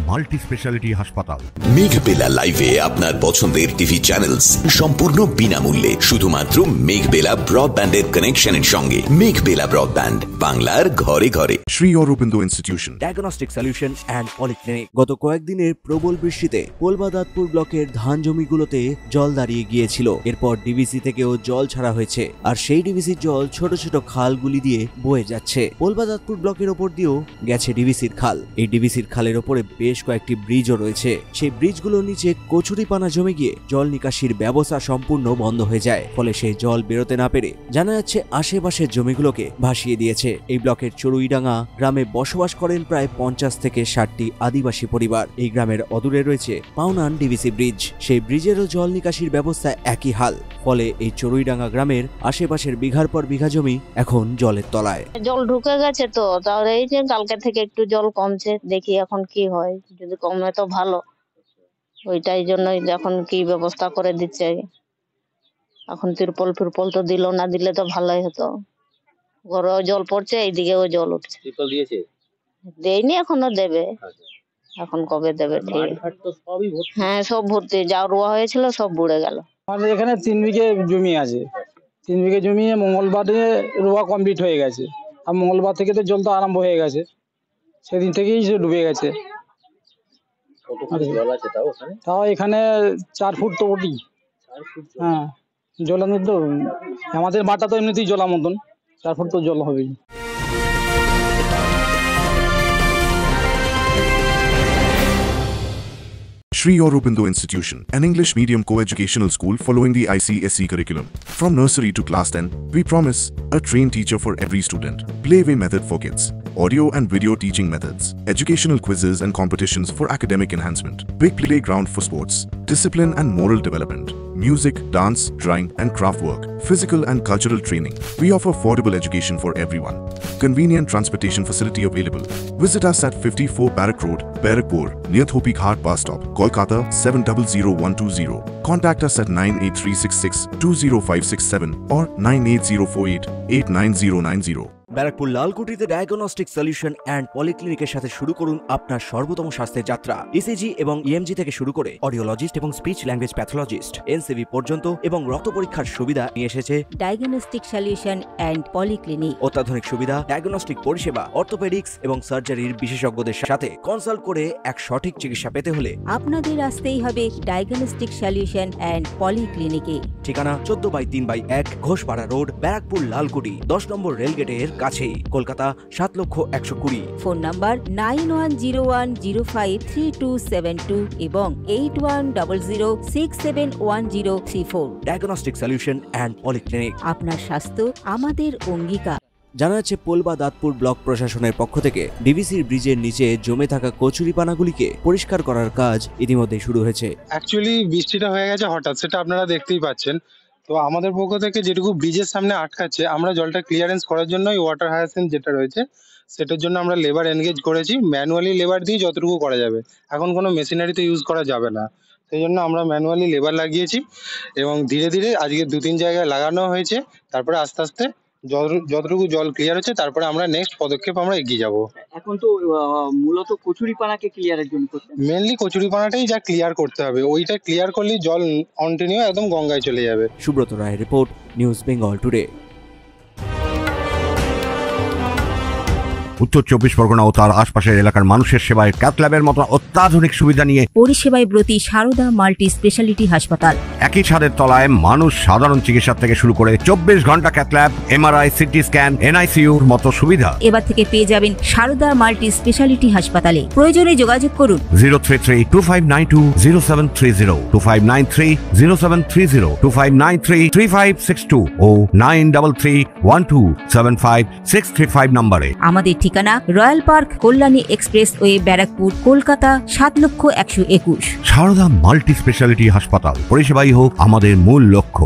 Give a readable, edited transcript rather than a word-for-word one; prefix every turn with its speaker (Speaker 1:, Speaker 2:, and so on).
Speaker 1: Multi speciality হাসপাতাল।
Speaker 2: মেঘবেলা লাইভে আপনার পছন্দের টিভি চ্যানেলস সম্পূর্ণ বিনামূল্যে শুধুমাত্র মেঘবেলা ব্রডব্যান্ডের কানেকশনের সঙ্গে। মেঘবেলা ব্রডব্যান্ড, বাংলার ঘরে ঘরে।
Speaker 1: Shri Aurobindo institution
Speaker 3: diagnostic solution and polyclinic. গত কয়েকদিনের প্রবল বৃষ্টিতে কোলবাদাতপুর ব্লকের ধান জমিগুলোতে জল দাঁড়িয়ে গিয়েছিল। এরপর ডিভিসি থেকেও জল ছাড়া হয়েছে, আর সেই ডিভিসির জল ছোট ছোট খালগুলি দিয়ে বয়ে যাচ্ছে। কোলবাদাতপুর ব্লকের ওপর দিয়েও গেছে ডিভিসির খাল। এই ডিভিসির খালের ওপরে বেশ কয়েকটি ব্রিজও রয়েছে। সেই ব্রিজগুলোর নিচে কচুরিপানা জমে গিয়ে জল নিকাশির ব্যবস্থা সম্পূর্ণ বন্ধ হয়ে যায়। ফলে সেই জল বেরোতে না পেরে জানা যাচ্ছে আশেপাশের জমিগুলোকে ভাসিয়ে দিয়েছে। এই ব্লকের চড়ুইডাঙ্গা গ্রামে বসবাস করেন প্রায় 50 থেকে 60টি আদিবাসী পরিবার। এই গ্রামের অদূরে রয়েছে পাওনান ডিভিসি ব্রিজ। সেই ব্রিজেরও জল নিকাশির ব্যবস্থা একই হাল। ফলে এই চড়ুইডাঙ্গা গ্রামের আশেপাশের বিঘার পর বিঘা জমি এখন জলের তলায়।
Speaker 4: জল ঢুকে গেছে তো, তাহলে এই যে কালকে থেকে একটু জল কমছে, দেখি এখন কি হয়। যদি কমে তো ভালো, ওইটাই জন্যই এখন কি ব্যবস্থা করে দিচ্ছে। এখন তিরপল ফিরপল তো দিল, না দিলে তো ভালোই হতো। ঘরেও জল পড়ছে, এইদিকেও জল উঠছে। দেয়নি, এখনো দেবে। এখন কবে দেবে ঠিক? হ্যাঁ, সব ভর্তি, যা রোয়া হয়েছিল সব বুড়ে গেল।
Speaker 5: আমাদের এখানে 3 বিঘে জমি আছে। 3 বিঘে জমি মঙ্গলবারে রোয়া কমপ্লিট হয়ে গেছে, আর মঙ্গলবার থেকে তো জল তো আরম্ভ হয়ে গেছে। সেদিন থেকেই সে ডুবে গেছে। তাও এখানে 4 ফুট তো ওটি। হ্যাঁ, জলের মধ্যে আমাদের মাঠটা তো এমনিতেই জলার মতন, 4 ফুট তো জল হবেই।
Speaker 1: Shri Aurobindo Institution, an English medium co-educational school following the ICSE curriculum. From nursery to class 10, we promise a trained teacher for every student, playway method for kids, audio and video teaching methods, educational quizzes and competitions for academic enhancement, big playground for sports, discipline and moral development, music, dance, drawing and craft work, physical and cultural training. We offer affordable education for everyone. Convenient transportation facility available. Visit us at 54 Barrack Road, Barrackpur, near Thopi Ghat bus stop, Kolkata 700120. Contact us at 98366-20567 or 98048-89090.
Speaker 3: Barrackpore লালকুটিতে diagnostic solution and পলিক্লিনিকের সাথে শুরু করুন আপনার সর্বোত্তম স্বাস্থ্যের যাত্রা। ECG এবং ইএমজি থেকে শুরু করে অডিওলজিস্ট এবং স্পিচ ল্যাঙ্গুয়েজ প্যাথোলজিস্ট, এনসিভি পর্যন্ত এবং রক্ত পরীক্ষার সুবিধা নিয়ে এসেছে
Speaker 6: ডায়াগনস্টিক সলিউশন অ্যান্ড পলিক্লিনিক।
Speaker 3: অত্যাধুনিক সুবিধা, ডায়াগনস্টিক পরিষেবা, অর্থোপেডিক্স এবং সার্জারির বিশেষজ্ঞদের সাথে কনসাল্ট করে এক সঠিক চিকিৎসা পেতে হলে
Speaker 6: আপনাদের আসতেই হবে ডায়াগনস্টিক সলিউশন অ্যান্ড পলিক্লিনিকে।
Speaker 3: ঠিকানা 14/3/1 ঘোষপাড়া রোড, ব্যারাকপুর লালকুটি, 10 নম্বর রেলগেটের কাছেই, কলকাতা 7,120,000।
Speaker 6: ফোন নাম্বার 9101053272 এবং 8100671034।
Speaker 3: Diagnostic solution and polyclinic.
Speaker 6: আপনার স্বাস্থ্য আমাদের অঙ্গীকার।
Speaker 3: জানা যাচ্ছে পোলবাদাতপুর ব্লক প্রশাসনের পক্ষ থেকে ডিভিসির ব্রিজের নিচে জমে থাকা কচুরিপানাগুলিকে পরিষ্কার করার কাজ ইতিমধ্যে শুরু হয়েছে।
Speaker 7: অ্যাকচুয়ালি বৃষ্টিটা হয়ে গেছে হঠাৎ, সেটা আপনারা দেখতেই পাচ্ছেন। তো আমাদের পক্ষ থেকে যেটুকু ব্রিজের সামনে আটকাচ্ছে, আমরা জলটা ক্লিয়ারেন্স করার জন্য ওয়াটার হায়াসিন্থ যেটা রয়েছে সেটার জন্য আমরা লেবার এনগেজ করেছি। ম্যানুয়ালি লেবার দিয়ে যতটুকু করা যাবে, এখন কোনো মেশিনারিতে ইউজ করা যাবে না, সেই জন্য আমরা ম্যানুয়ালি লেবার লাগিয়েছি এবং ধীরে ধীরে আজকে 2-3 জায়গায় লাগানো হয়েছে। তারপরে আস্তে আস্তে যতটুকু জল ক্লিয়ার হচ্ছে, তারপরে আমরা নেক্সট পদক্ষেপ আমরা এগিয়ে যাব।
Speaker 8: এখন তো মূলত কচুরিপানাকে ক্লিয়ারের জন্য
Speaker 7: মেনলি কচুরিপানাটাই যা ক্লিয়ার করতে হবে, ওইটা ক্লিয়ার করলেই জল কন্টিনিউ একদম গঙ্গায় চলে যাবে।
Speaker 3: সুব্রত রায়ের রিপোর্ট, নিউজ বেঙ্গল টুডে।
Speaker 1: উত্তর 24 পরগনা ও তার আশপাশের এলাকার মানুষের সেবায় ক্যাথ ল্যাবের মতো অত্যাধুনিক সুবিধা নিয়ে
Speaker 6: পরিষেবায় ব্রতী সারদা মাল্টি স্পেশালিটি হাসপাতাল।
Speaker 1: একই ছাদের তলায় মানুষ সাধারণ চিকিৎসা থেকে শুরু করে 24 ঘন্টা cath lab, MRI, CT scan, এনআইসিইউর মতো সুবিধা
Speaker 6: এবার থেকে পেয়ে যাবেন সারদা মাল্টি স্পেশালিটি হাসপাতালে। প্রয়োজনে যোগাযোগ করুন
Speaker 1: 033-2592-0730, 2593-0730, 2593-3562 ও 9331275635 নম্বরে।
Speaker 6: আমাদের ঠিকানা royal park, Kalyani expressway, Barrackpore, Kolkata 7,121,000।
Speaker 1: Sarada multi speciality হাসপাতাল, পরিষেবাই হোক আমাদের মূল লক্ষ্য।